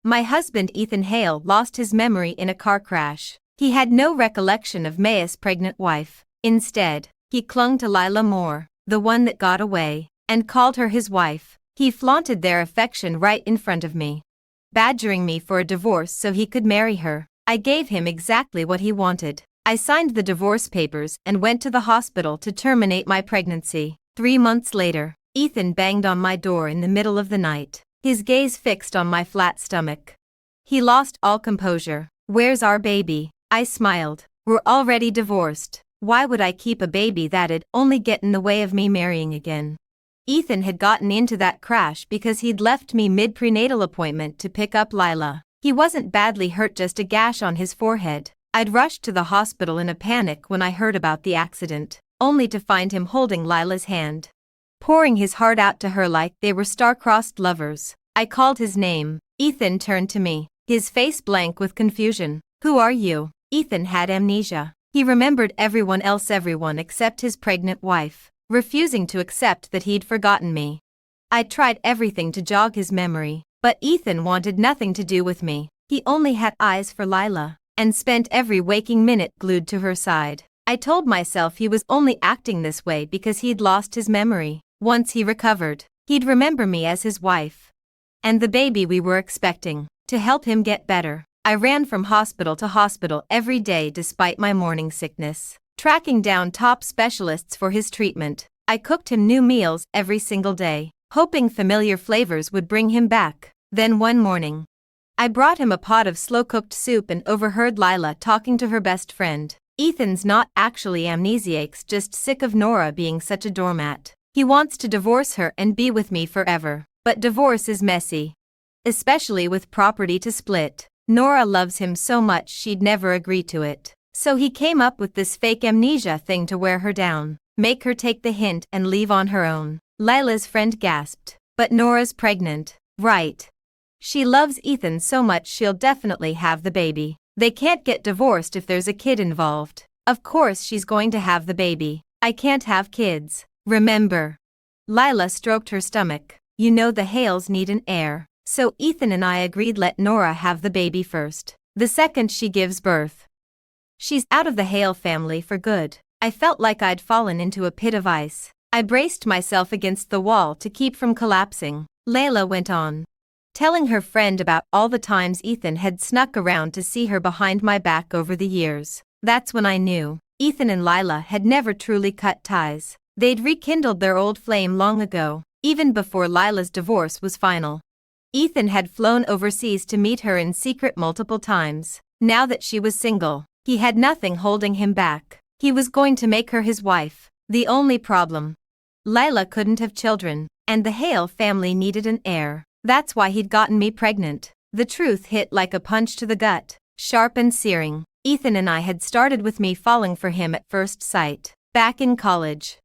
My husband Ethan Hale lost his memory in a car crash. He had no recollection of Maya's pregnant wife. Instead, he clung to Lila Moore, the one that got away, and called her his wife. He flaunted their affection right in front of me, badgering me for a divorce so he could marry her. I gave him exactly what he wanted. I signed the divorce papers and went to the hospital to terminate my pregnancy. 3 months later, Ethan banged on my door in the middle of the night, his gaze fixed on my flat stomach. He lost all composure. "Where's our baby?" I smiled. "We're already divorced. Why would I keep a baby that'd only get in the way of me marrying again?" Ethan had gotten into that crash because he'd left me mid-prenatal appointment to pick up Lila. He wasn't badly hurt, just a gash on his forehead. I'd rushed to the hospital in a panic when I heard about the accident, only to find him holding Lila's hand, pouring his heart out to her like they were star-crossed lovers. I called his name. Ethan turned to me, his face blank with confusion. "Who are you?" Ethan had amnesia. He remembered everyone except his pregnant wife, refusing to accept that he'd forgotten me. I tried everything to jog his memory, but Ethan wanted nothing to do with me. He only had eyes for Lila, and spent every waking minute glued to her side. I told myself he was only acting this way because he'd lost his memory. Once he recovered, he'd remember me as his wife and the baby we were expecting. To help him get better, I ran from hospital to hospital every day despite my morning sickness, tracking down top specialists for his treatment. I cooked him new meals every single day, hoping familiar flavors would bring him back. Then one morning, I brought him a pot of slow-cooked soup and overheard Lila talking to her best friend. "Ethan's not actually amnesiac, just sick of Nora being such a doormat. He wants to divorce her and be with me forever. But divorce is messy, especially with property to split. Nora loves him so much she'd never agree to it. So he came up with this fake amnesia thing to wear her down, make her take the hint and leave on her own." Lila's friend gasped. "But Nora's pregnant, right? She loves Ethan so much she'll definitely have the baby. They can't get divorced if there's a kid involved. Of course she's going to have the baby. I can't have kids, remember?" Lila stroked her stomach. "You know the Hales need an heir. So Ethan and I agreed let Nora have the baby first. The second she gives birth, she's out of the Hale family for good." I felt like I'd fallen into a pit of ice. I braced myself against the wall to keep from collapsing. Layla went on, telling her friend about all the times Ethan had snuck around to see her behind my back over the years. That's when I knew Ethan and Lila had never truly cut ties. They'd rekindled their old flame long ago, even before Lila's divorce was final. Ethan had flown overseas to meet her in secret multiple times. Now that she was single, he had nothing holding him back. He was going to make her his wife. The only problem, Lila couldn't have children, and the Hale family needed an heir. That's why he'd gotten me pregnant. The truth hit like a punch to the gut, sharp and searing. Ethan and I had started with me falling for him at first sight. Back in college,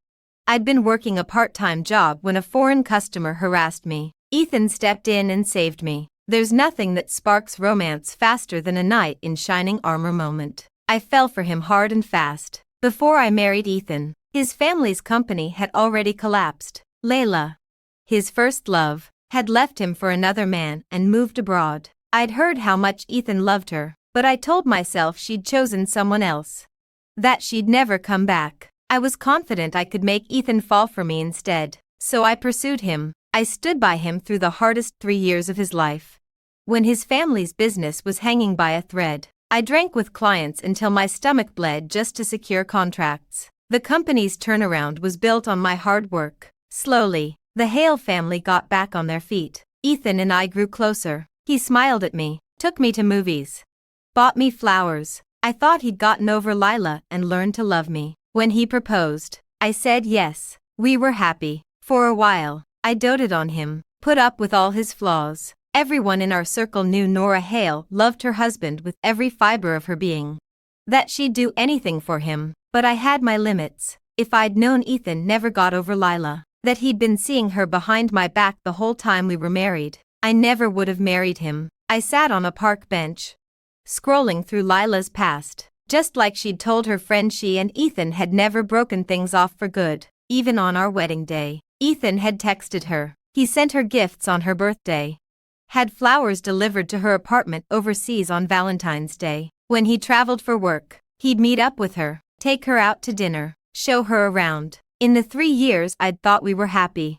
I'd been working a part-time job when a foreign customer harassed me. Ethan stepped in and saved me. There's nothing that sparks romance faster than a knight in shining armor moment. I fell for him hard and fast. Before I married Ethan, his family's company had already collapsed. Layla, his first love, had left him for another man and moved abroad. I'd heard how much Ethan loved her, but I told myself she'd chosen someone else, that she'd never come back. I was confident I could make Ethan fall for me instead, so I pursued him. I stood by him through the hardest 3 years of his life. When his family's business was hanging by a thread, I drank with clients until my stomach bled just to secure contracts. The company's turnaround was built on my hard work. Slowly, the Hale family got back on their feet. Ethan and I grew closer. He smiled at me, took me to movies, bought me flowers. I thought he'd gotten over Lila and learned to love me. When he proposed, I said yes. We were happy. For a while, I doted on him, put up with all his flaws. Everyone in our circle knew Nora Hale loved her husband with every fiber of her being, that she'd do anything for him. But I had my limits. If I'd known Ethan never got over Lila, that he'd been seeing her behind my back the whole time we were married, I never would have married him. I sat on a park bench, scrolling through Lila's past. Just like she'd told her friend she and Ethan had never broken things off for good. Even on our wedding day, Ethan had texted her. He sent her gifts on her birthday. had flowers delivered to her apartment overseas on Valentine's Day. When he traveled for work, he'd meet up with her, take her out to dinner, show her around. In the 3 years I'd thought we were happy,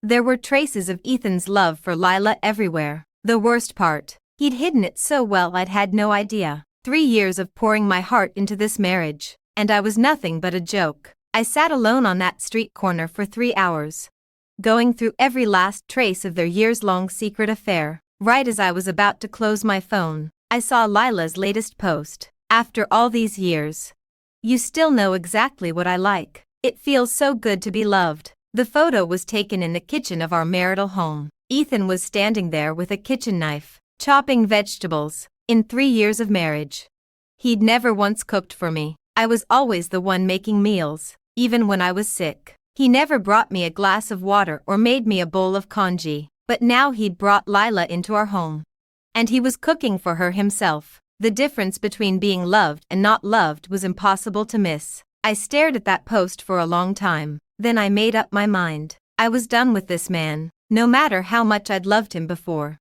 there were traces of Ethan's love for Lila everywhere. The worst part, he'd hidden it so well I'd had no idea. 3 years of pouring my heart into this marriage, and I was nothing but a joke. I sat alone on that street corner for 3 hours, going through every last trace of their years-long secret affair. Right as I was about to close my phone, I saw Lila's latest post. After all these years, you still know exactly what I like. It feels so good to be loved. The photo was taken in the kitchen of our marital home. Ethan was standing there with a kitchen knife, chopping vegetables. In 3 years of marriage, he'd never once cooked for me. I was always the one making meals, even when I was sick. He never brought me a glass of water or made me a bowl of congee. But now he'd brought Lila into our home, and he was cooking for her himself. The difference between being loved and not loved was impossible to miss. I stared at that post for a long time. Then I made up my mind. I was done with this man, no matter how much I'd loved him before.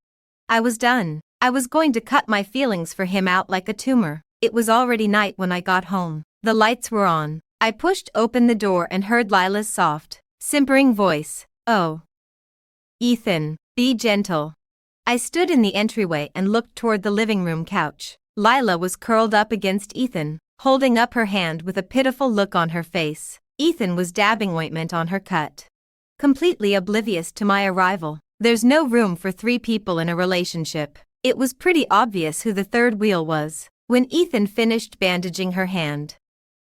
I was done. I was going to cut my feelings for him out like a tumor. It was already night when I got home. The lights were on. I pushed open the door and heard Lila's soft, simpering voice. "Oh, Ethan, be gentle." I stood in the entryway and looked toward the living room couch. Lila was curled up against Ethan, holding up her hand with a pitiful look on her face. Ethan was dabbing ointment on her cut, completely oblivious to my arrival. There's no room for 3 people in a relationship. It was pretty obvious who the third wheel was. When Ethan finished bandaging her hand,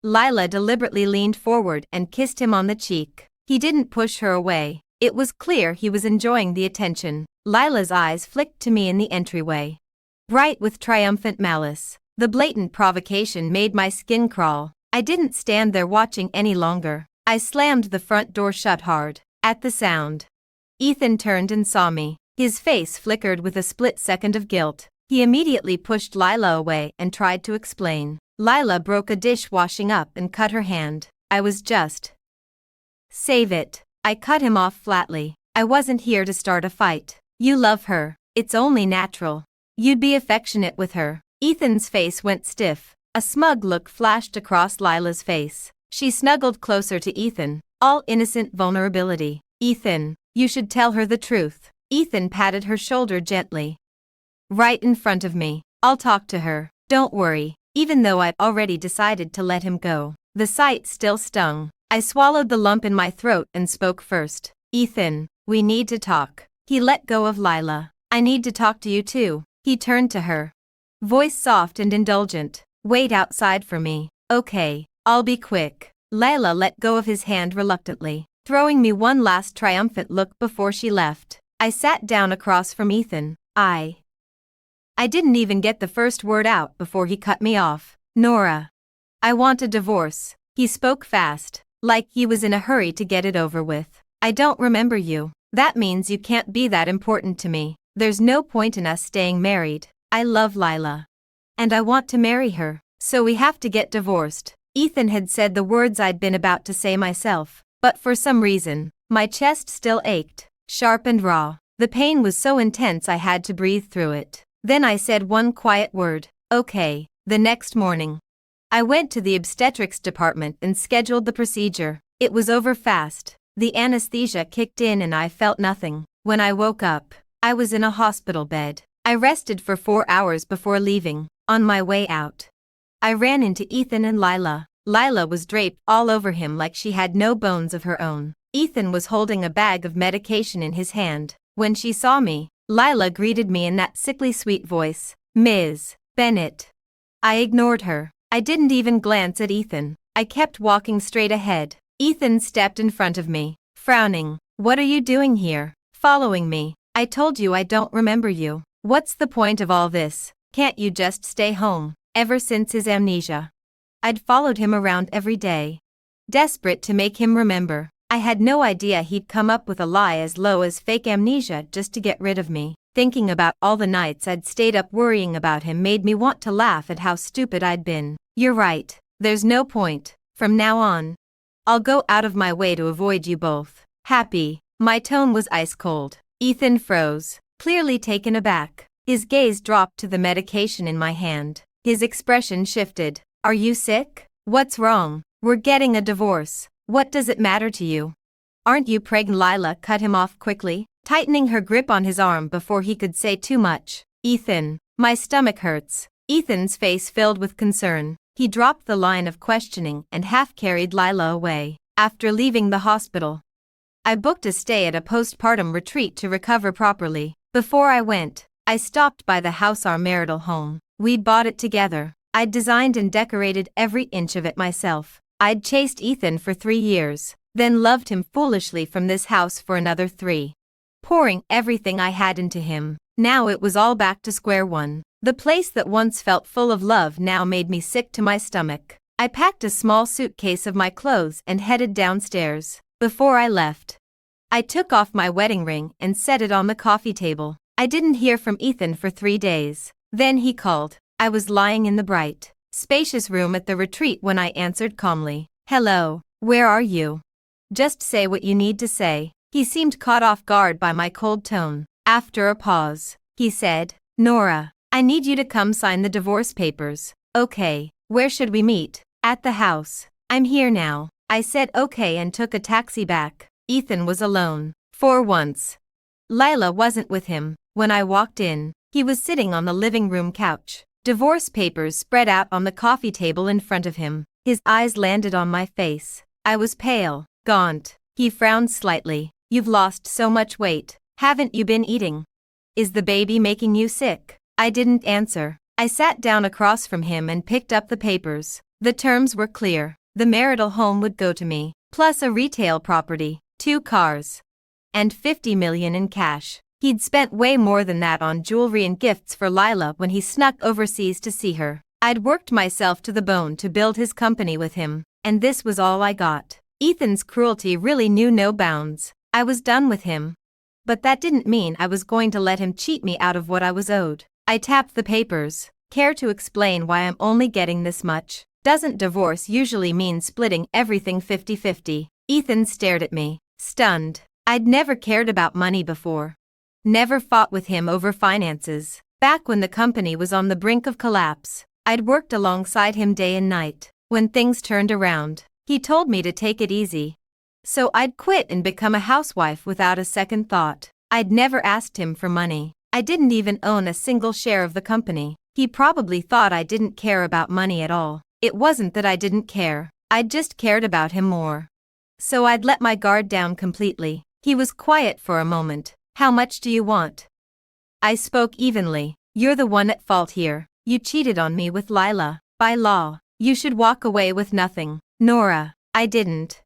Lila deliberately leaned forward and kissed him on the cheek. He didn't push her away. It was clear he was enjoying the attention. Lila's eyes flicked to me in the entryway, bright with triumphant malice. The blatant provocation made my skin crawl. I didn't stand there watching any longer. I slammed the front door shut hard. At the sound, Ethan turned and saw me. His face flickered with a split second of guilt. He immediately pushed Lila away and tried to explain. Lila broke a dish washing up and cut her hand. I was just... Save it. I cut him off flatly. I wasn't here to start a fight. You love her. It's only natural. You'd be affectionate with her. Ethan's face went stiff. A smug look flashed across Lila's face. She snuggled closer to Ethan, all innocent vulnerability. "Ethan, you should tell her the truth." Ethan patted her shoulder gently. "Right in front of me. I'll talk to her. Don't worry." Even though I'd already decided to let him go, the sight still stung. I swallowed the lump in my throat and spoke first. "Ethan, we need to talk." He let go of Lila. "I need to talk to you too." He turned to her, voice soft and indulgent. "Wait outside for me." "Okay, I'll be quick." Lila let go of his hand reluctantly, throwing me one last triumphant look before she left. I sat down across from Ethan. I didn't even get the first word out before he cut me off. "Nora, I want a divorce." He spoke fast, like he was in a hurry to get it over with. "I don't remember you. That means you can't be that important to me. There's no point in us staying married. I love Lila, and I want to marry her, so we have to get divorced." Ethan had said the words I'd been about to say myself, but for some reason, my chest still ached, sharp and raw. The pain was so intense I had to breathe through it. Then I said one quiet word. "Okay." The next morning, I went to the obstetrics department and scheduled the procedure. It was over fast. The anesthesia kicked in and I felt nothing. When I woke up, I was in a hospital bed. I rested for 4 hours before leaving. On my way out, I ran into Ethan and Lila. Lila was draped all over him like she had no bones of her own. Ethan was holding a bag of medication in his hand. When she saw me, Lila greeted me in that sickly sweet voice. "Ms. Bennett." I ignored her. I didn't even glance at Ethan. I kept walking straight ahead. Ethan stepped in front of me, frowning. "What are you doing here? Following me? I told you I don't remember you. What's the point of all this? Can't you just stay home?" Ever since his amnesia, I'd followed him around every day, desperate to make him remember. I had no idea he'd come up with a lie as low as fake amnesia just to get rid of me. Thinking about all the nights I'd stayed up worrying about him made me want to laugh at how stupid I'd been. "You're right. There's no point. From now on, I'll go out of my way to avoid you both." "Happy?" My tone was ice cold. Ethan froze. clearly taken aback. His gaze dropped to the medication in my hand. His expression shifted. Are you sick? What's wrong? We're getting a divorce. What does it matter to you? Aren't you pregnant? Lila cut him off quickly, tightening her grip on his arm before he could say too much. Ethan, my stomach hurts. Ethan's face filled with concern. He dropped the line of questioning and half-carried Lila away. After leaving the hospital, I booked a stay at a postpartum retreat to recover properly. Before I went, I stopped by the house, our marital home. We'd bought it together. I'd designed and decorated every inch of it myself. I'd chased Ethan for 3 years, then loved him foolishly from this house for another 3. Pouring everything I had into him. Now it was all back to square one. The place that once felt full of love now made me sick to my stomach. I packed a small suitcase of my clothes and headed downstairs. Before I left, I took off my wedding ring and set it on the coffee table. I didn't hear from Ethan for 3 days. Then he called. I was lying in the bright, spacious room at the retreat when I answered calmly. Hello, where are you? Just say what you need to say. He seemed caught off guard by my cold tone. After a pause, he said, Nora, I need you to come sign the divorce papers. Okay, where should we meet? At the house. I'm here now. I said okay and took a taxi back. Ethan was alone. For once. Lila wasn't with him. When I walked in, he was sitting on the living room couch. Divorce papers spread out on the coffee table in front of him. His eyes landed on my face. I was pale, gaunt. He frowned slightly. You've lost so much weight. Haven't you been eating? Is the baby making you sick? I didn't answer. I sat down across from him and picked up the papers. The terms were clear. The marital home would go to me, plus a retail property, 2 cars, and $50 million in cash. He'd spent way more than that on jewelry and gifts for Lila when he snuck overseas to see her. I'd worked myself to the bone to build his company with him, and this was all I got. Ethan's cruelty really knew no bounds. I was done with him. But that didn't mean I was going to let him cheat me out of what I was owed. I tapped the papers. Care to explain why I'm only getting this much? Doesn't divorce usually mean splitting everything 50-50? Ethan stared at me, stunned. I'd never cared about money before. Never fought with him over finances. Back when the company was on the brink of collapse, I'd worked alongside him day and night. When things turned around, he told me to take it easy. So I'd quit and become a housewife without a second thought. I'd never asked him for money. I didn't even own a single share of the company. He probably thought I didn't care about money at all. It wasn't that I didn't care. I'd just cared about him more. So I'd let my guard down completely. He was quiet for a moment. How much do you want? I spoke evenly. You're the one at fault here. You cheated on me with Lila. By law, you should walk away with nothing. Nora, I didn't.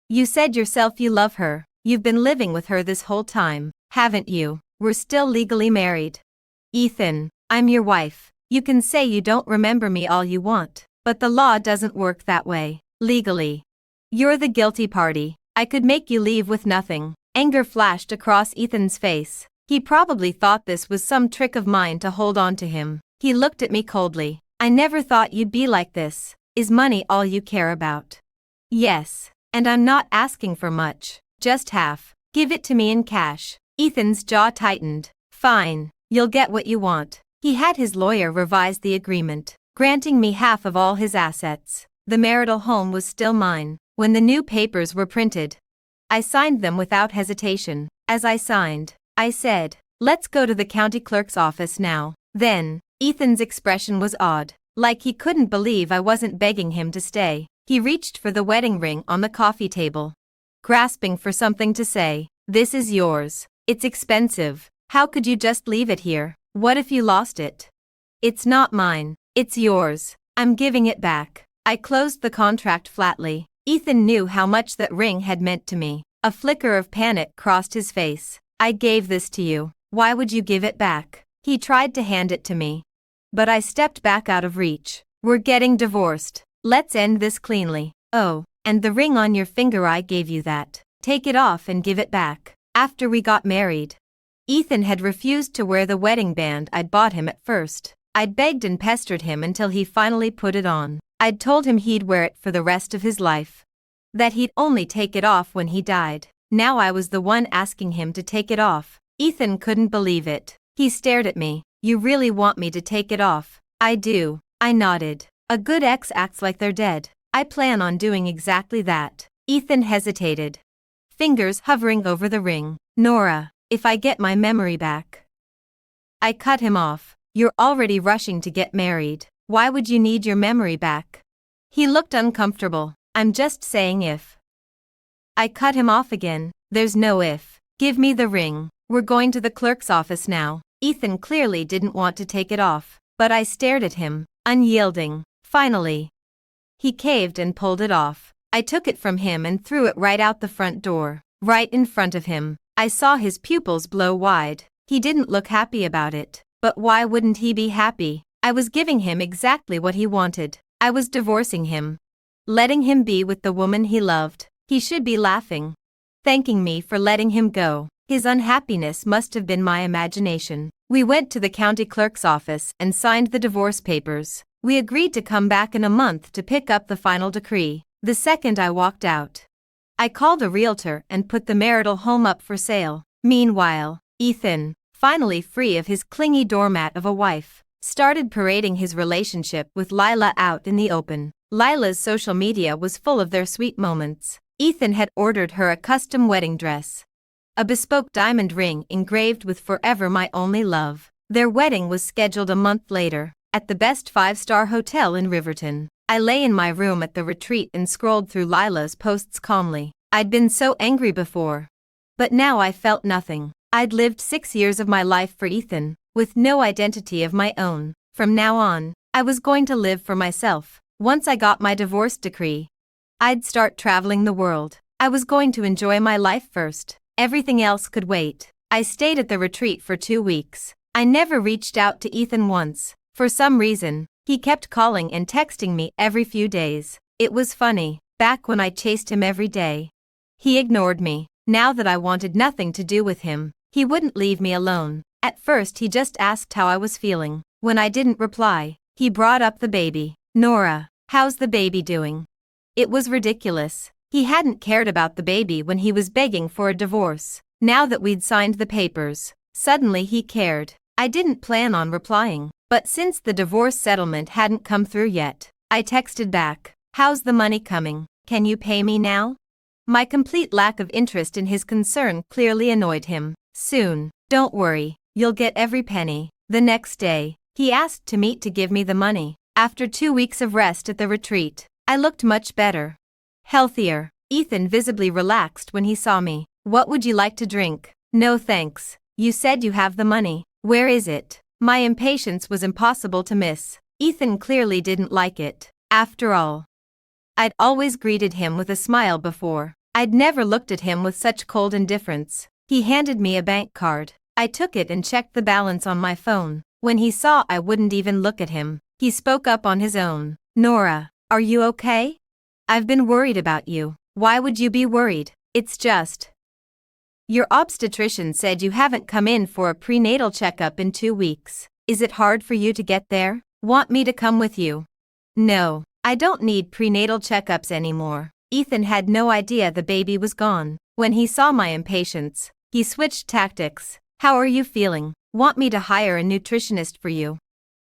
You said yourself you love her. You've been living with her this whole time, haven't you? We're still legally married. Ethan, I'm your wife. You can say you don't remember me all you want, but the law doesn't work that way. Legally, you're the guilty party. I could make you leave with nothing. Anger flashed across Ethan's face. He probably thought this was some trick of mine to hold on to him. He looked at me coldly. I never thought you'd be like this. Is money all you care about? Yes, and I'm not asking for much, just half. Give it to me in cash. Ethan's jaw tightened. Fine, you'll get what you want. He had his lawyer revise the agreement, granting me half of all his assets. The marital home was still mine. When the new papers were printed, I signed them without hesitation. As I signed, I said, let's go to the county clerk's office now. Then, Ethan's expression was odd, like he couldn't believe I wasn't begging him to stay. He reached for the wedding ring on the coffee table, grasping for something to say. This is yours. It's expensive. How could you just leave it here? What if you lost it? It's not mine. It's yours. I'm giving it back. I closed the contract flatly. Ethan knew how much that ring had meant to me. A flicker of panic crossed his face. I gave this to you. Why would you give it back? He tried to hand it to me, but I stepped back out of reach. We're getting divorced. Let's end this cleanly. Oh, and the ring on your finger, I gave you that. Take it off and give it back. After we got married, Ethan had refused to wear the wedding band I'd bought him at first. I'd begged and pestered him until he finally put it on. I'd told him he'd wear it for the rest of his life, that he'd only take it off when he died. Now I was the one asking him to take it off. Ethan couldn't believe it. He stared at me. You really want me to take it off? I do. I nodded. A good ex acts like they're dead. I plan on doing exactly that. Ethan hesitated, fingers hovering over the ring. Nora, if I get my memory back. I cut him off. You're already rushing to get married. Why would you need your memory back? He looked uncomfortable. I'm just saying if. I cut him off again. There's no if. Give me the ring. We're going to the clerk's office now. Ethan clearly didn't want to take it off, but I stared at him, unyielding. Finally, he caved and pulled it off. I took it from him and threw it right out the front door. Right in front of him, I saw his pupils blow wide. He didn't look happy about it. But why wouldn't he be happy? I was giving him exactly what he wanted. I was divorcing him, letting him be with the woman he loved. He should be laughing, thanking me for letting him go. His unhappiness must have been my imagination. We went to the county clerk's office and signed the divorce papers. We agreed to come back in a month to pick up the final decree. The second I walked out, I called a realtor and put the marital home up for sale. Meanwhile, Ethan, finally free of his clingy doormat of a wife, started parading his relationship with Lila out in the open. Lila's social media was full of their sweet moments. Ethan had ordered her a custom wedding dress, a bespoke diamond ring engraved with "Forever My Only Love." Their wedding was scheduled a month later, at the best 5-star hotel in Riverton. I lay in my room at the retreat and scrolled through Lila's posts calmly. I'd been so angry before, but now I felt nothing. I'd lived 6 years of my life for Ethan, with no identity of my own. From now on, I was going to live for myself. Once I got my divorce decree, I'd start traveling the world. I was going to enjoy my life first. Everything else could wait. I stayed at the retreat for 2 weeks. I never reached out to Ethan once. For some reason, he kept calling and texting me every few days. It was funny. Back when I chased him every day, he ignored me. Now that I wanted nothing to do with him, he wouldn't leave me alone. At first he just asked how I was feeling. When I didn't reply, he brought up the baby. Nora, how's the baby doing? It was ridiculous. He hadn't cared about the baby when he was begging for a divorce. Now that we'd signed the papers, suddenly he cared. I didn't plan on replying, but since the divorce settlement hadn't come through yet, I texted back, "How's the money coming? Can you pay me now?" My complete lack of interest in his concern clearly annoyed him. "Soon. Don't worry, you'll get every penny." The next day, he asked to meet to give me the money. After 2 weeks of rest at the retreat, I looked much better, healthier. Ethan visibly relaxed when he saw me. "What would you like to drink?" "No thanks. You said you have the money. Where is it?" My impatience was impossible to miss. Ethan clearly didn't like it. After all, I'd always greeted him with a smile before. I'd never looked at him with such cold indifference. He handed me a bank card. I took it and checked the balance on my phone. When he saw I wouldn't even look at him, he spoke up on his own. "Nora, are you okay? I've been worried about you." "Why would you be worried? It's just your obstetrician said you haven't come in for a prenatal checkup in 2 weeks. Is it hard for you to get there? Want me to come with you?" "No, I don't need prenatal checkups anymore." Ethan had no idea the baby was gone. When he saw my impatience, he switched tactics. "How are you feeling? Want me to hire a nutritionist for you?"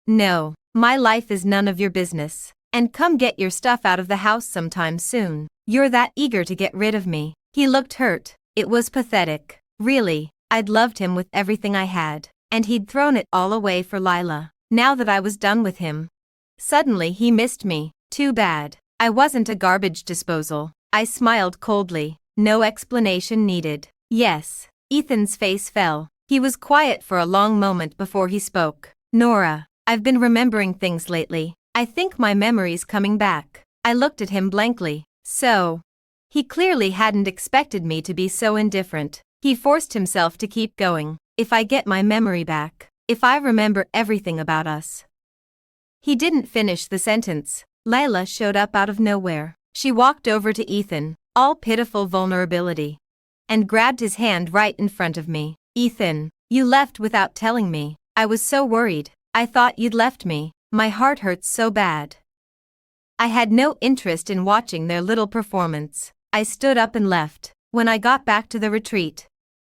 "No, my life is none of your business. And come get your stuff out of the house sometime soon. You're that eager to get rid of me." He looked hurt. It was pathetic. Really, I'd loved him with everything I had, and he'd thrown it all away for Lila. Now that I was done with him, suddenly he missed me. Too bad. I wasn't a garbage disposal. I smiled coldly. No explanation needed. "Yes." Ethan's face fell. He was quiet for a long moment before he spoke. "Nora, I've been remembering things lately. I think my memory's coming back." I looked at him blankly. So, he clearly hadn't expected me to be so indifferent. He forced himself to keep going. "If I get my memory back, if I remember everything about us." He didn't finish the sentence. Lila showed up out of nowhere. She walked over to Ethan, all pitiful vulnerability, and grabbed his hand right in front of me. "Ethan, you left without telling me. I was so worried. I thought you'd left me. My heart hurts so bad." I had no interest in watching their little performance. I stood up and left. When I got back to the retreat,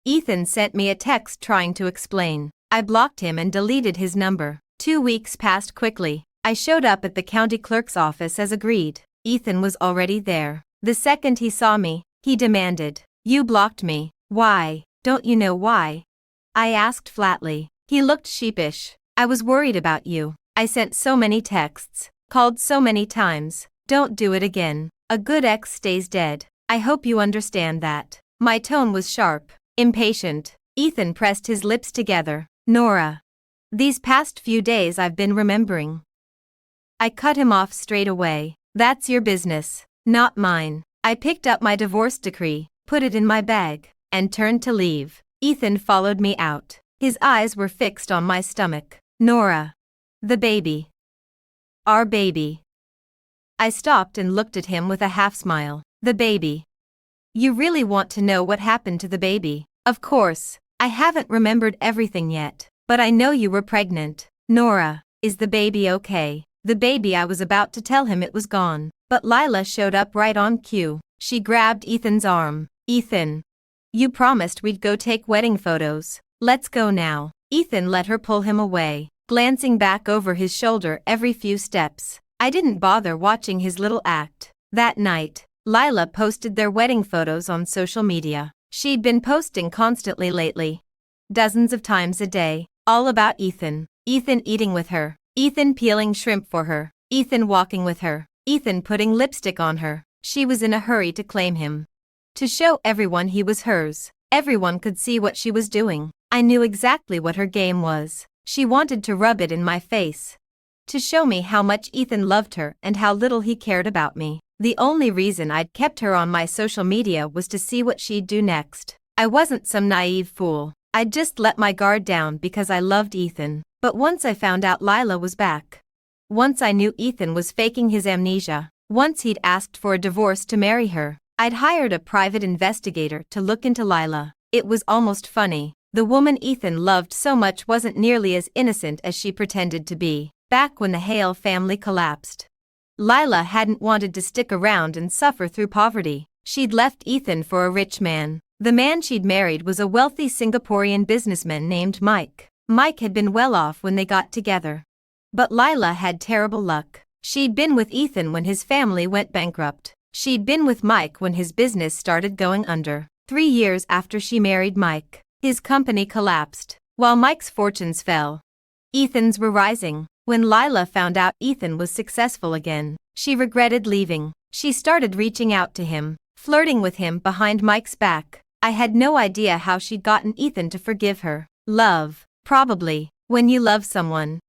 Ethan sent me a text trying to explain. I blocked him and deleted his number. 2 weeks passed quickly. I showed up at the county clerk's office as agreed. Ethan was already there. The second he saw me, he demanded, "You blocked me. Why? Don't you know why?" I asked flatly. He looked sheepish. "I was worried about you. I sent so many texts, called so many times. Don't do it again. A good ex stays dead. I hope you understand that." My tone was sharp, impatient. Ethan pressed his lips together. "Nora. These past few days I've been remembering." I cut him off straight away. "That's your business, not mine." I picked up my divorce decree, put it in my bag, and turned to leave. Ethan followed me out. His eyes were fixed on my stomach. "Nora. The baby. Our baby." I stopped and looked at him with a half smile. "The baby. You really want to know what happened to the baby?" "Of course. I haven't remembered everything yet, but I know you were pregnant." "Nora, is the baby okay?" The baby. I was about to tell him it was gone, but Lila showed up right on cue. She grabbed Ethan's arm. "Ethan. You promised we'd go take wedding photos. Let's go now." Ethan let her pull him away, glancing back over his shoulder every few steps. I didn't bother watching his little act. That night, Lila posted their wedding photos on social media. She'd been posting constantly lately. Dozens of times a day, all about Ethan. Ethan eating with her. Ethan peeling shrimp for her. Ethan walking with her. Ethan putting lipstick on her. She was in a hurry to claim him. To show everyone he was hers. Everyone could see what she was doing. I knew exactly what her game was. She wanted to rub it in my face. To show me how much Ethan loved her and how little he cared about me. The only reason I'd kept her on my social media was to see what she'd do next. I wasn't some naive fool. I'd just let my guard down because I loved Ethan. But once I found out Lila was back. Once I knew Ethan was faking his amnesia. Once he'd asked for a divorce to marry her. I'd hired a private investigator to look into Lila. It was almost funny. The woman Ethan loved so much wasn't nearly as innocent as she pretended to be. Back when the Hale family collapsed, Lila hadn't wanted to stick around and suffer through poverty. She'd left Ethan for a rich man. The man she'd married was a wealthy Singaporean businessman named Mike. Mike had been well off when they got together. But Lila had terrible luck. She'd been with Ethan when his family went bankrupt. She'd been with Mike when his business started going under. 3 years after she married Mike, his company collapsed, while Mike's fortunes fell. Ethan's were rising. When Lila found out Ethan was successful again, she regretted leaving. She started reaching out to him, flirting with him behind Mike's back. I had no idea how she'd gotten Ethan to forgive her. Love. Probably, when you love someone,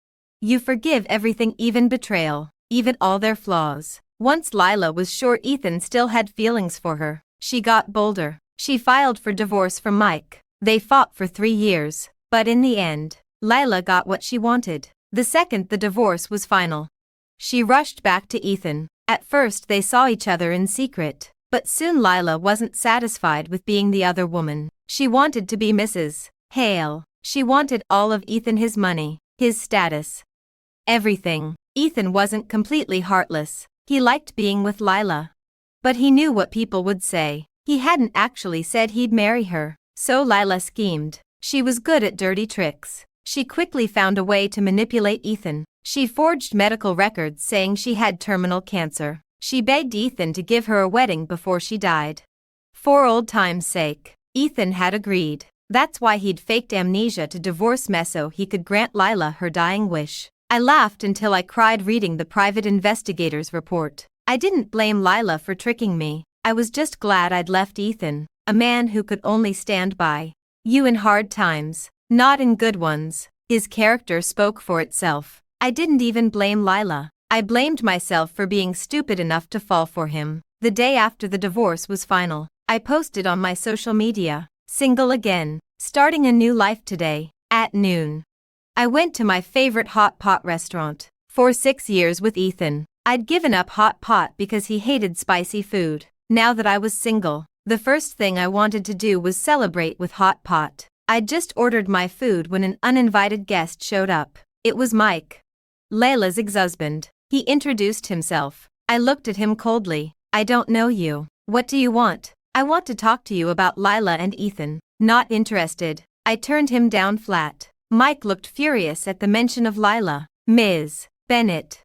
you forgive everything, even betrayal, even all their flaws. Once Lila was sure Ethan still had feelings for her, she got bolder. She filed for divorce from Mike. They fought for 3 years, but in the end, Lila got what she wanted. The second the divorce was final, she rushed back to Ethan. At first they saw each other in secret, but soon Lila wasn't satisfied with being the other woman. She wanted to be Mrs. Hale. She wanted all of Ethan, his money, his status. Everything. Ethan wasn't completely heartless. He liked being with Lila. But he knew what people would say. He hadn't actually said he'd marry her. So Lila schemed. She was good at dirty tricks. She quickly found a way to manipulate Ethan. She forged medical records saying she had terminal cancer. She begged Ethan to give her a wedding before she died. For old time's sake, Ethan had agreed. That's why he'd faked amnesia to divorce me so he could grant Lila her dying wish. I laughed until I cried reading the private investigator's report. I didn't blame Lila for tricking me. I was just glad I'd left Ethan, a man who could only stand by you in hard times, not in good ones. His character spoke for itself. I didn't even blame Lila. I blamed myself for being stupid enough to fall for him. The day after the divorce was final, I posted on my social media, "Single again, starting a new life today, at noon." I went to my favorite hot pot restaurant. For 6 years with Ethan, I'd given up hot pot because he hated spicy food. Now that I was single, the first thing I wanted to do was celebrate with hot pot. I'd just ordered my food when an uninvited guest showed up. It was Mike, Layla's ex-husband. He introduced himself. I looked at him coldly. "I don't know you. What do you want?" "I want to talk to you about Lila and Ethan." Not interested. I turned him down flat. Mike looked furious at the mention of Lila. Ms. Bennett,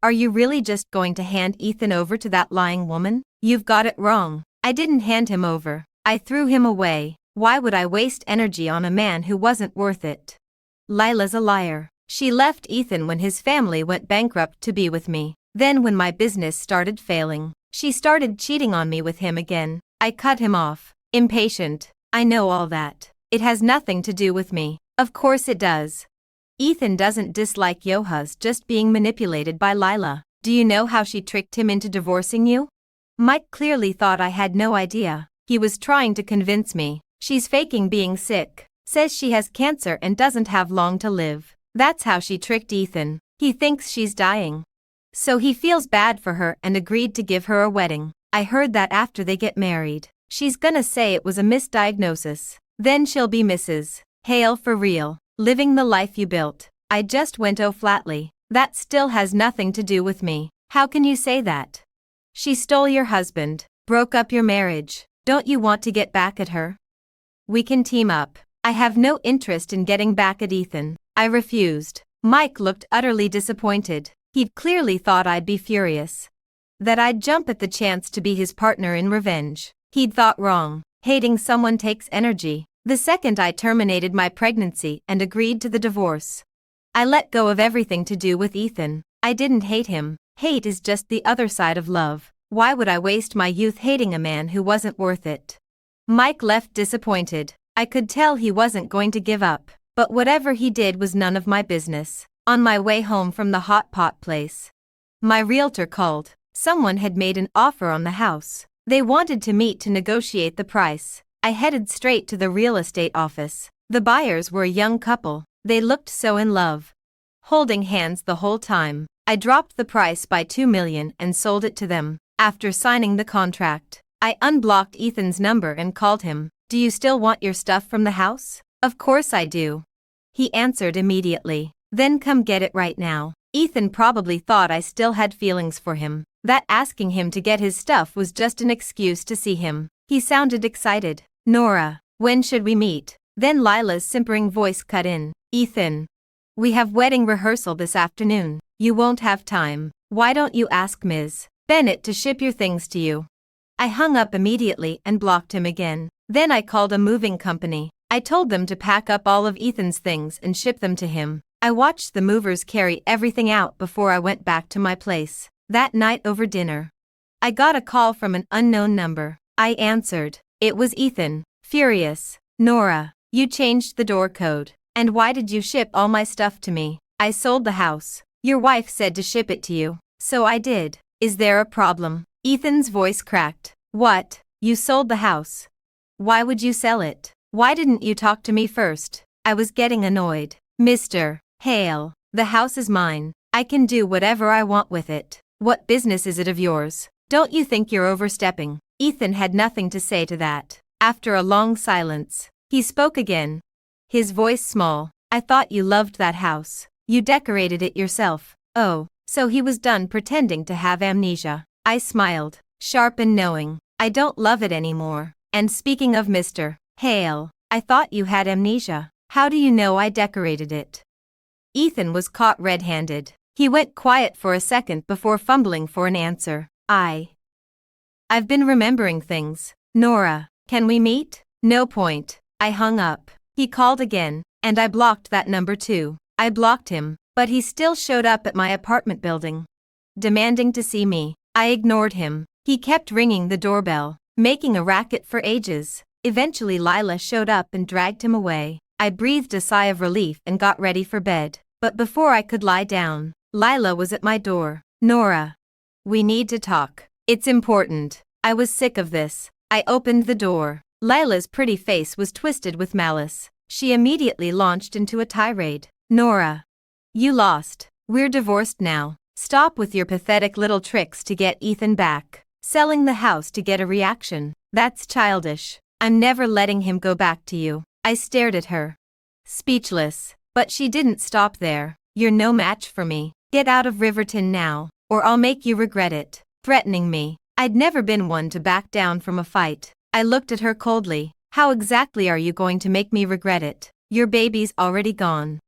are you really just going to hand Ethan over to that lying woman? You've got it wrong. I didn't hand him over. I threw him away. Why would I waste energy on a man who wasn't worth it? Lila's a liar. She left Ethan when his family went bankrupt to be with me. Then when my business started failing, she started cheating on me with him again. I cut him off. Impatient. I know all that. It has nothing to do with me. Of course it does. Ethan doesn't dislike Yohas just being manipulated by Lila. Do you know how she tricked him into divorcing you? Mike clearly thought I had no idea. He was trying to convince me. She's faking being sick. Says she has cancer and doesn't have long to live. That's how she tricked Ethan. He thinks she's dying. So he feels bad for her and agreed to give her a wedding. I heard that after they get married, she's gonna say it was a misdiagnosis. Then she'll be Mrs. Hale for real. Living the life you built. I just went flatly. That still has nothing to do with me. How can you say that? She stole your husband, broke up your marriage. Don't you want to get back at her? We can team up. I have no interest in getting back at Ethan. I refused. Mike looked utterly disappointed. He'd clearly thought I'd be furious. That I'd jump at the chance to be his partner in revenge. He'd thought wrong. Hating someone takes energy. The second I terminated my pregnancy and agreed to the divorce, I let go of everything to do with Ethan. I didn't hate him. Hate is just the other side of love. Why would I waste my youth hating a man who wasn't worth it? Mike left disappointed. I could tell he wasn't going to give up, but whatever he did was none of my business. On my way home from the hot pot place, my realtor called. Someone had made an offer on the house. They wanted to meet to negotiate the price. I headed straight to the real estate office. The buyers were a young couple. They looked so in love. Holding hands the whole time. I dropped the price by $2 million and sold it to them. After signing the contract, I unblocked Ethan's number and called him. Do you still want your stuff from the house? Of course I do. He answered immediately. Then come get it right now. Ethan probably thought I still had feelings for him. That asking him to get his stuff was just an excuse to see him. He sounded excited. Nora, when should we meet? Then Lila's simpering voice cut in. Ethan, we have wedding rehearsal this afternoon. You won't have time. Why don't you ask Ms. Bennett to ship your things to you? I hung up immediately and blocked him again. Then I called a moving company. I told them to pack up all of Ethan's things and ship them to him. I watched the movers carry everything out before I went back to my place. That night over dinner, I got a call from an unknown number. I answered. It was Ethan. Furious. Nora, you changed the door code. And why did you ship all my stuff to me? I sold the house. Your wife said to ship it to you. So I did. Is there a problem? Ethan's voice cracked. What? You sold the house. Why would you sell it? Why didn't you talk to me first? I was getting annoyed. Mr. Hale, the house is mine. I can do whatever I want with it. What business is it of yours? Don't you think you're overstepping? Ethan had nothing to say to that. After a long silence, he spoke again. His voice small. I thought you loved that house. You decorated it yourself. Oh, so he was done pretending to have amnesia. I smiled, sharp and knowing. I don't love it anymore. And speaking of Mr. Hale, I thought you had amnesia. How do you know I decorated it? Ethan was caught red-handed. He went quiet for a second before fumbling for an answer. I've been remembering things. Nora, can we meet? No point. I hung up. He called again, and I blocked that number too. I blocked him, but he still showed up at my apartment building, demanding to see me. I ignored him. He kept ringing the doorbell, making a racket for ages. Eventually Lila showed up and dragged him away. I breathed a sigh of relief and got ready for bed. But before I could lie down, Lila was at my door. Nora, we need to talk. It's important. I was sick of this. I opened the door. Lila's pretty face was twisted with malice. She immediately launched into a tirade. Nora, you lost. We're divorced now. Stop with your pathetic little tricks to get Ethan back. Selling the house to get a reaction. That's childish. I'm never letting him go back to you. I stared at her, speechless. But she didn't stop there. You're no match for me. Get out of Riverton now, or I'll make you regret it. Threatening me. I'd never been one to back down from a fight. I looked at her coldly. How exactly are you going to make me regret it? Your baby's already gone.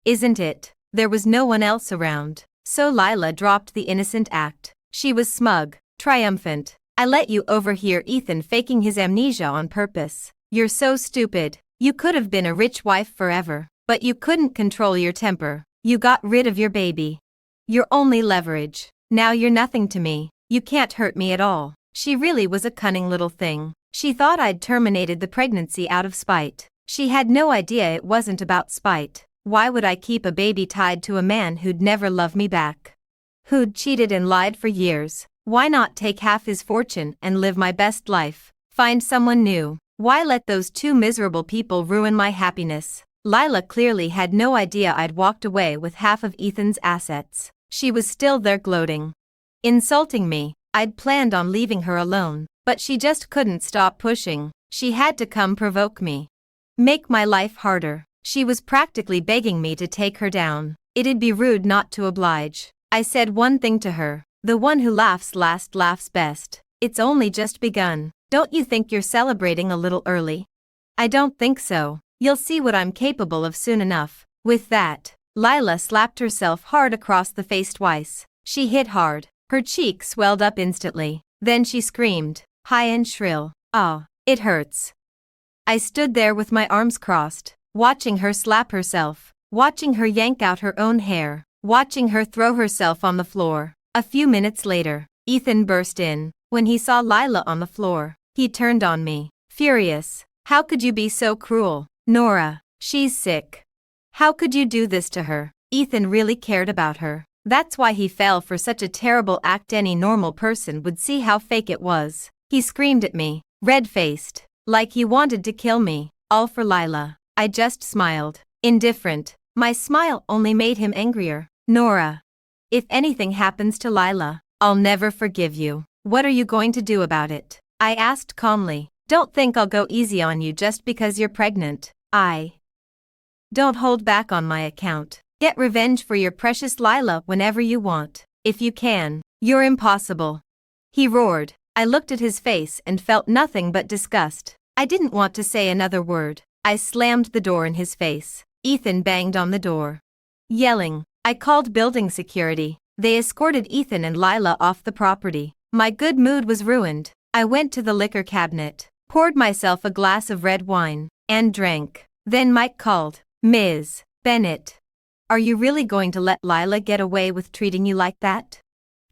Isn't it? There was no one else around. So Lila dropped the innocent act. She was smug, triumphant. I let you overhear Ethan faking his amnesia on purpose. You're so stupid. You could have been a rich wife forever, but you couldn't control your temper. You got rid of your baby. Your only leverage. Now you're nothing to me. You can't hurt me at all. She really was a cunning little thing. She thought I'd terminated the pregnancy out of spite. She had no idea it wasn't about spite. Why would I keep a baby tied to a man who'd never love me back? Who'd cheated and lied for years? Why not take half his fortune and live my best life? Find someone new. Why let those two miserable people ruin my happiness? Lila clearly had no idea I'd walked away with half of Ethan's assets. She was still there gloating. Insulting me. I'd planned on leaving her alone, but she just couldn't stop pushing. She had to come provoke me. Make my life harder. She was practically begging me to take her down. It'd be rude not to oblige. I said one thing to her. The one who laughs last laughs best. It's only just begun. Don't you think you're celebrating a little early? I don't think so. You'll see what I'm capable of soon enough. With that, Lila slapped herself hard across the face twice. She hit hard. Her cheek swelled up instantly. Then she screamed, high and shrill. "Ah, it hurts." I stood there with my arms crossed, watching her slap herself, watching her yank out her own hair, watching her throw herself on the floor. A few minutes later, Ethan burst in. When he saw Lila on the floor, he turned on me, furious. "How could you be so cruel, Nora? She's sick. How could you do this to her?" Ethan really cared about her. That's why he fell for such a terrible act. Any normal person would see how fake it was. He screamed at me, red-faced, like he wanted to kill me, all for Lila. I just smiled, indifferent. My smile only made him angrier. "Nora, if anything happens to Lila, I'll never forgive you. What are you going to do about it?" I asked calmly. "Don't think I'll go easy on you just because you're pregnant. Don't hold back on my account. Get revenge for your precious Lila whenever you want. If you can. You're impossible," he roared. I looked at his face and felt nothing but disgust. I didn't want to say another word. I slammed the door in his face. Ethan banged on the door, yelling. I called building security. They escorted Ethan and Lila off the property. My good mood was ruined. I went to the liquor cabinet, poured myself a glass of red wine, and drank. Then Mike called. "Ms. Bennett, are you really going to let Lila get away with treating you like that?"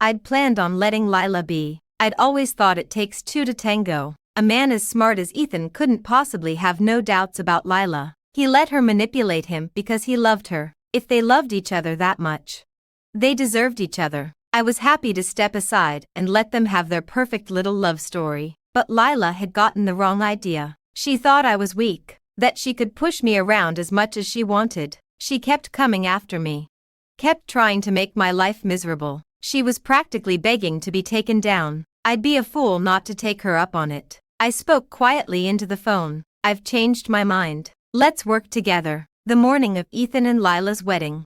I'd planned on letting Lila be. I'd always thought it takes two to tango. A man as smart as Ethan couldn't possibly have no doubts about Lila. He let her manipulate him because he loved her. If they loved each other that much, they deserved each other. I was happy to step aside and let them have their perfect little love story. But Lila had gotten the wrong idea. She thought I was weak, that she could push me around as much as she wanted. She kept coming after me, kept trying to make my life miserable. She was practically begging to be taken down. I'd be a fool not to take her up on it. I spoke quietly into the phone. "I've changed my mind. Let's work together." The morning of Ethan and Lila's wedding,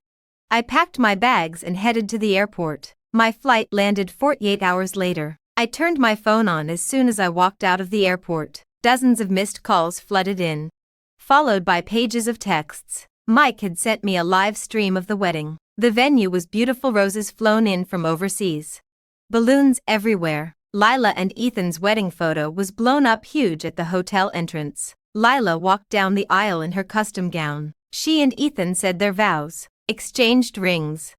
I packed my bags and headed to the airport. My flight landed 48 hours later. I turned my phone on as soon as I walked out of the airport. Dozens of missed calls flooded in, followed by pages of texts. Mike had sent me a live stream of the wedding. The venue was beautiful, roses flown in from overseas, balloons everywhere. Lila and Ethan's wedding photo was blown up huge at the hotel entrance. Lila walked down the aisle in her custom gown. She and Ethan said their vows, exchanged rings,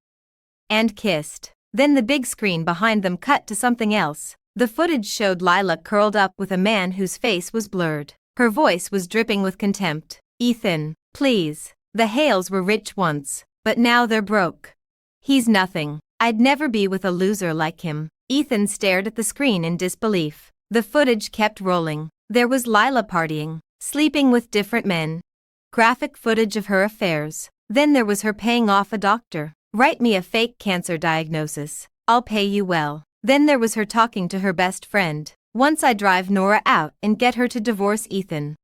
and kissed. Then the big screen behind them cut to something else. The footage showed Lila curled up with a man whose face was blurred. Her voice was dripping with contempt. "Ethan, please. The Hales were rich once, but now they're broke. He's nothing. I'd never be with a loser like him." Ethan stared at the screen in disbelief. The footage kept rolling. There was Lila partying, sleeping with different men. Graphic footage of her affairs. Then there was her paying off a doctor. "Write me a fake cancer diagnosis. I'll pay you well." Then there was her talking to her best friend. "Once I drive Nora out and get her to divorce Ethan,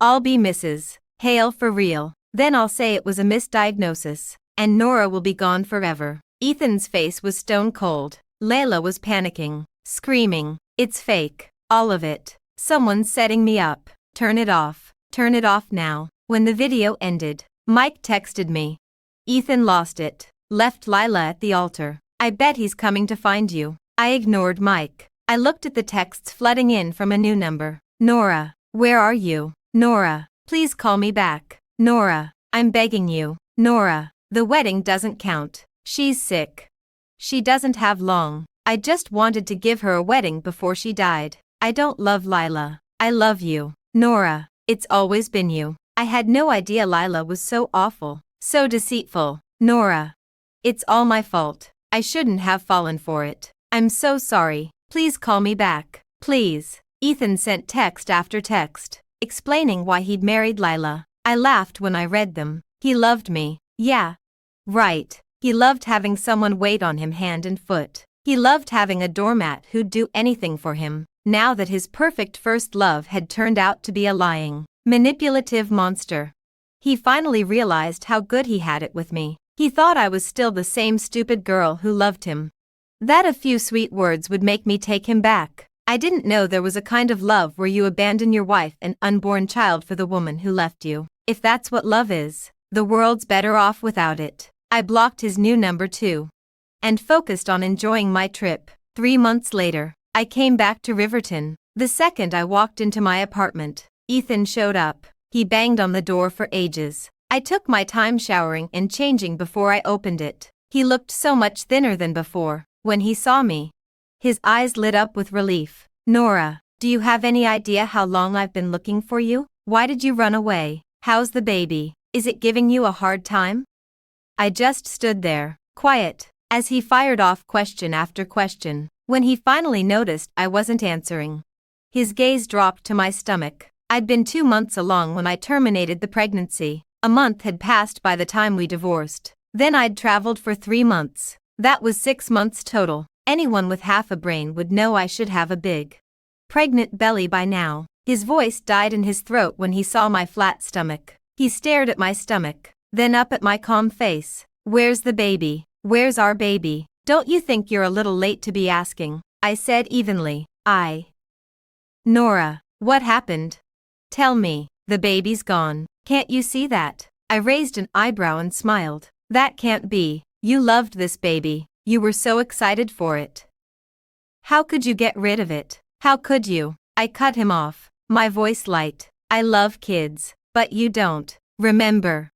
I'll be Mrs. Hale for real. Then I'll say it was a misdiagnosis, and Nora will be gone forever." Ethan's face was stone cold. Layla was panicking, screaming, "It's fake. All of it. Someone's setting me up." Turn it off. Turn it off now. When the video ended, Mike texted me. Ethan lost it. Left Lila at the altar. I bet he's coming to find you. I ignored Mike. I looked at the texts flooding in from a new number. Nora, where are you? Nora, please call me back. Nora, I'm begging you. Nora, the wedding doesn't count. She's sick. She doesn't have long. I just wanted to give her a wedding before she died. I don't love Lila. I love you. Nora, it's always been you. I had no idea Lila was so awful, so deceitful. Nora, it's all my fault. I shouldn't have fallen for it. I'm so sorry. Please call me back. Please. Ethan sent text after text, explaining why he'd married Lila. I laughed when I read them. He loved me. Yeah. Right. He loved having someone wait on him hand and foot. He loved having a doormat who'd do anything for him. Now that his perfect first love had turned out to be a lying, manipulative monster. He finally realized how good he had it with me. He thought I was still the same stupid girl who loved him. That a few sweet words would make me take him back. I didn't know there was a kind of love where you abandon your wife and unborn child for the woman who left you. If that's what love is, the world's better off without it. I blocked his new number too. And focused on enjoying my trip. 3 months later, I came back to Riverton. The second I walked into my apartment, Ethan showed up. He banged on the door for ages. I took my time showering and changing before I opened it. He looked so much thinner than before. When he saw me, his eyes lit up with relief. Nora, do you have any idea how long I've been looking for you? Why did you run away? How's the baby? Is it giving you a hard time? I just stood there, quiet, as he fired off question after question. When he finally noticed I wasn't answering, his gaze dropped to my stomach. I'd been 2 months along when I terminated the pregnancy. A month had passed by the time we divorced. Then I'd traveled for 3 months. That was 6 months total. Anyone with half a brain would know I should have a big, pregnant belly by now. His voice died in his throat when he saw my flat stomach. He stared at my stomach, then up at my calm face. Where's the baby? Where's our baby? Don't you think you're a little late to be asking? I said evenly. Nora, what happened? Tell me. The baby's gone. Can't you see that? I raised an eyebrow and smiled. That can't be. You loved this baby. You were so excited for it. How could you get rid of it? How could you? I cut him off, my voice light. I love kids, but you don't. Remember,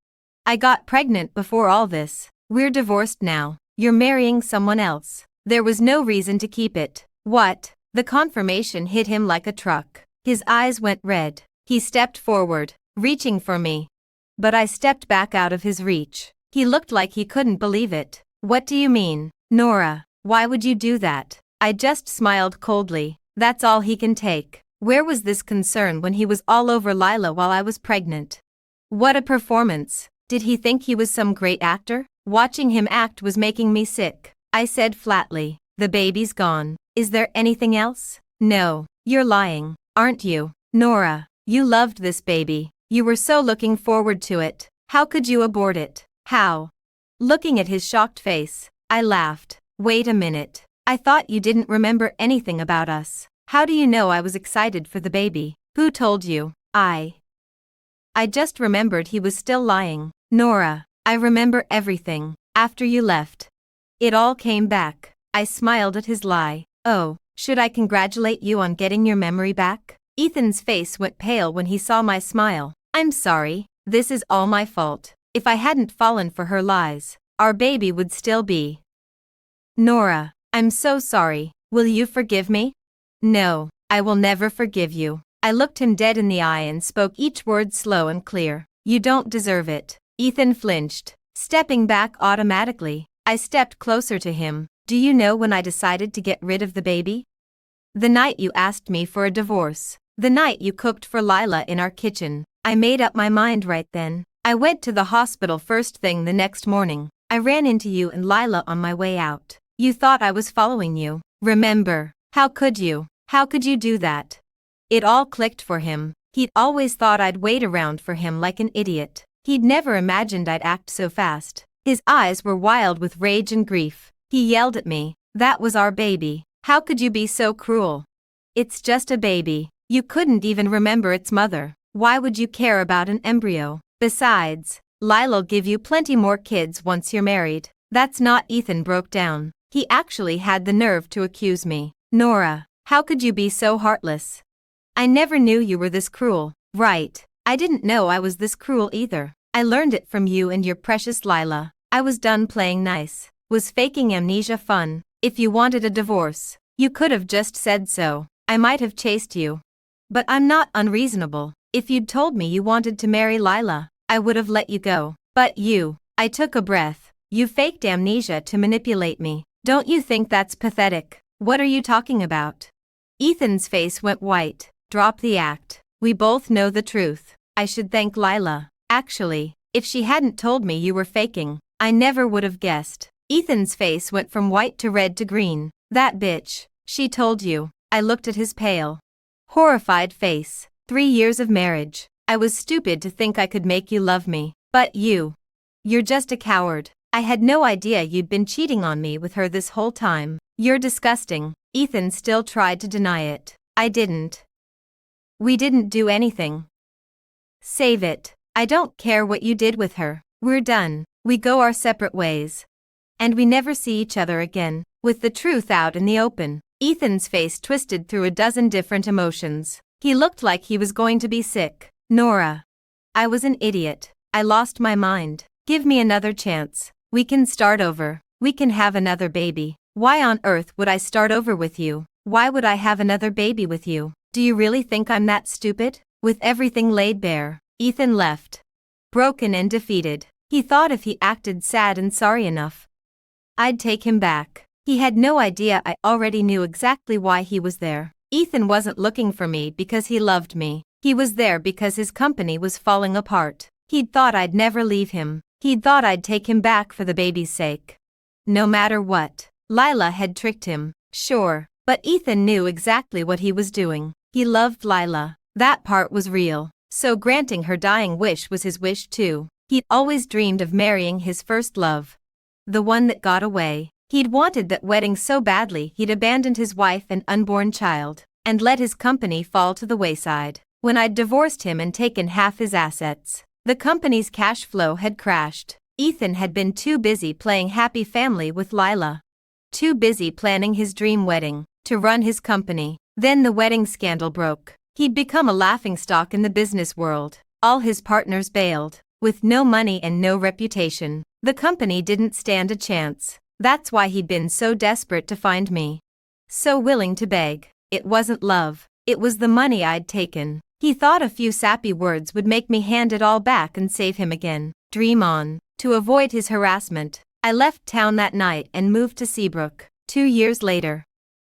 I got pregnant before all this. We're divorced now. You're marrying someone else. There was no reason to keep it. What? The confirmation hit him like a truck. His eyes went red. He stepped forward, reaching for me. But I stepped back out of his reach. He looked like he couldn't believe it. What do you mean? Nora, why would you do that? I just smiled coldly. That's all he can take. Where was this concern when he was all over Lila while I was pregnant? What a performance. Did he think he was some great actor? Watching him act was making me sick. I said flatly, the baby's gone. Is there anything else? No, you're lying, aren't you? Nora, you loved this baby. You were so looking forward to it. How could you abort it? How? Looking at his shocked face, I laughed. Wait a minute. I thought you didn't remember anything about us. How do you know I was excited for the baby? Who told you? I just remembered he was still lying. Nora, I remember everything. After you left, it all came back. I smiled at his lie. Oh, should I congratulate you on getting your memory back? Ethan's face went pale when he saw my smile. I'm sorry. This is all my fault. If I hadn't fallen for her lies, our baby would still be. Nora, I'm so sorry. Will you forgive me? No, I will never forgive you. I looked him dead in the eye and spoke each word slow and clear. You don't deserve it. Ethan flinched, stepping back automatically. I stepped closer to him. Do you know when I decided to get rid of the baby? The night you asked me for a divorce. The night you cooked for Lila in our kitchen. I made up my mind right then. I went to the hospital first thing the next morning. I ran into you and Lila on my way out. You thought I was following you. Remember? How could you? How could you do that? It all clicked for him. He'd always thought I'd wait around for him like an idiot. He'd never imagined I'd act so fast. His eyes were wild with rage and grief. He yelled at me. That was our baby. How could you be so cruel? It's just a baby. You couldn't even remember its mother. Why would you care about an embryo? Besides, Lila'll give you plenty more kids once you're married. That's not. Ethan broke down. He actually had the nerve to accuse me. Nora, how could you be so heartless? I never knew you were this cruel. Right. I didn't know I was this cruel either. I learned it from you and your precious Lila. I was done playing nice. Was faking amnesia fun? If you wanted a divorce, you could have just said so. I might have chased you. But I'm not unreasonable. If you'd told me you wanted to marry Lila, I would have let you go. But you, I took a breath. You faked amnesia to manipulate me. Don't you think that's pathetic? What are you talking about? Ethan's face went white. Drop the act. We both know the truth. I should thank Lila. Actually, if she hadn't told me you were faking, I never would have guessed. Ethan's face went from white to red to green. That bitch. She told you. I looked at his pale, horrified face. 3 years of marriage. I was stupid to think I could make you love me. But you're just a coward. I had no idea you'd been cheating on me with her this whole time. You're disgusting. Ethan still tried to deny it. I didn't. We didn't do anything. Save it. I don't care what you did with her. We're done. We go our separate ways. And we never see each other again. With the truth out in the open, Ethan's face twisted through a dozen different emotions. He looked like he was going to be sick. Nora. I was an idiot. I lost my mind. Give me another chance. We can start over. We can have another baby. Why on earth would I start over with you? Why would I have another baby with you? Do you really think I'm that stupid? With everything laid bare, Ethan left. Broken and defeated. He thought if he acted sad and sorry enough, I'd take him back. He had no idea I already knew exactly why he was there. Ethan wasn't looking for me because he loved me. He was there because his company was falling apart. He'd thought I'd never leave him. He'd thought I'd take him back for the baby's sake. No matter what. Lila had tricked him, sure, but Ethan knew exactly what he was doing. He loved Lila. That part was real. So granting her dying wish was his wish too. He'd always dreamed of marrying his first love. The one that got away. He'd wanted that wedding so badly he'd abandoned his wife and unborn child, and let his company fall to the wayside. When I'd divorced him and taken half his assets, the company's cash flow had crashed. Ethan had been too busy playing happy family with Lila. Too busy planning his dream wedding, to run his company. Then the wedding scandal broke. He'd become a laughingstock in the business world. All his partners bailed. With no money and no reputation, the company didn't stand a chance. That's why he'd been so desperate to find me. So willing to beg. It wasn't love. It was the money I'd taken. He thought a few sappy words would make me hand it all back and save him again. Dream on. To avoid his harassment, I left town that night and moved to Seabrook. 2 years later,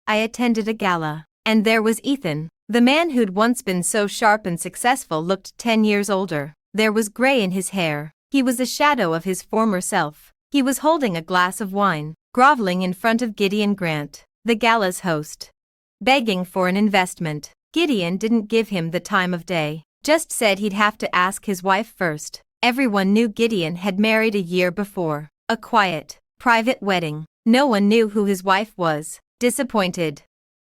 I attended a gala, and there was Ethan. The man who'd once been so sharp and successful looked 10 years older. There was gray in his hair. He was a shadow of his former self. He was holding a glass of wine, groveling in front of Gideon Grant, the gala's host, begging for an investment. Gideon didn't give him the time of day, just said he'd have to ask his wife first. Everyone knew Gideon had married a year before. A quiet, private wedding. No one knew who his wife was. Disappointed,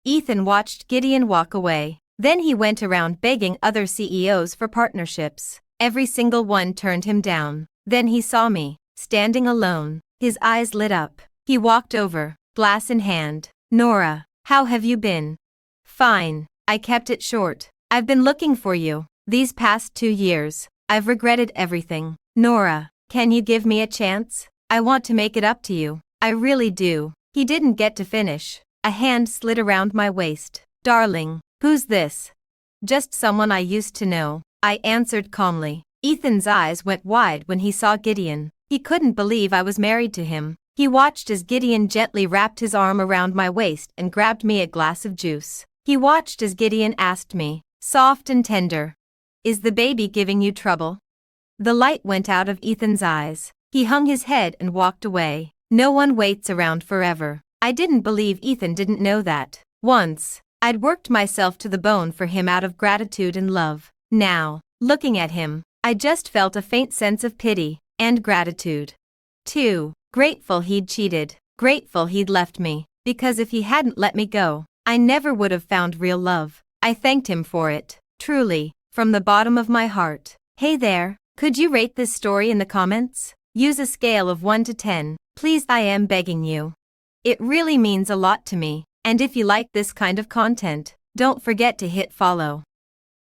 Ethan watched Gideon walk away. Then he went around begging other CEOs for partnerships. Every single one turned him down. Then he saw me, standing alone. His eyes lit up. He walked over, glass in hand. Nora, how have you been? Fine. I kept it short. I've been looking for you. These past 2 years, I've regretted everything. Nora, can you give me a chance? I want to make it up to you. I really do. He didn't get to finish. A hand slid around my waist. Darling, who's this? Just someone I used to know, I answered calmly. Ethan's eyes went wide when he saw Gideon. He couldn't believe I was married to him. He watched as Gideon gently wrapped his arm around my waist and grabbed me a glass of juice. He watched as Gideon asked me, soft and tender, "Is the baby giving you trouble?" The light went out of Ethan's eyes. He hung his head and walked away. No one waits around forever. I didn't believe Ethan didn't know that. Once, I'd worked myself to the bone for him out of gratitude and love. Now, looking at him, I just felt a faint sense of pity and gratitude. Too grateful he'd cheated, grateful he'd left me, because if he hadn't let me go, I never would have found real love. I thanked him for it, truly, from the bottom of my heart. Hey there, could you rate this story in the comments? Use a scale of 1 to 10, please, I am begging you. It really means a lot to me, and if you like this kind of content, don't forget to hit follow.